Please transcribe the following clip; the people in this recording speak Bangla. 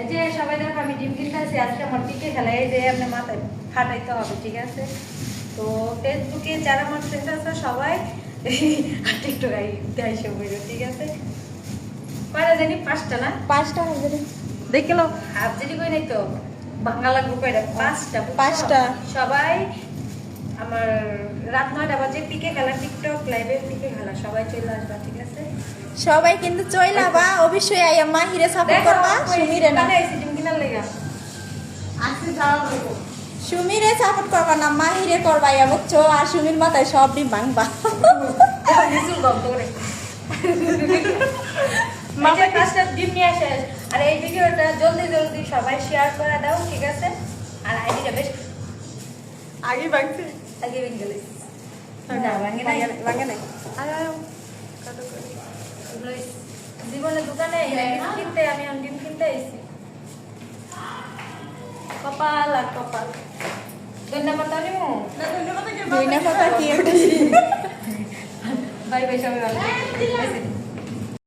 এই যে সবাই দেখো আমি ডিম কিনতে আসি, আজকে আমার পিঠে খেলা, এই যে আপনার মাথায় ফাটাইতে হবে, ঠিক আছে? তো ফেসবুকে যারা আমার ফ্রেন্ড আছে সবাই টিকটক দেখাইছে বইল, ঠিক আছে? কয়টা জানি 5টা না? 5টা হবে। দেখে লো হাফ যদি কই নাই তো বাংলা গ্রুপ কয়টা? 5টা। সবাই আমার রাত 9টা বাজে পিকে খেলা, টিকটক লাইভে পিকে খেলা, সবাই চলে আসবা, ঠিক আছে? সবাই কিন্তু চইলাবা, অবশ্যই আইয়া মাহিরে সাপোর্ট করবা, সুমিরে না। ডিম কিনার লেগা সুমিরে সাপোর্ট করবা না, মাহিরে করবা ইয়া বুঝছো? আর সুমির মাথায় সব ডিম ভাঙবা। মামার 5টা ডিম নিয়ে আসে। আর এই ভিডিওটা জলদি জলদি সবাই শেয়ার করে দাও, ঠিক আছে? আর আইডিটা বেশ আগে ভাঙছে, আগে ভেঙে গেলে না ভাঙে নাই, ভাঙে নাই। জীবনে দোকানে কিছু কিনতে, আমি ডিম কিনতে এসেছি। কপাল আর কপাল। ধন্যবাদ আনিমু দুই না কথা কি বাই বাই সবাই ভালো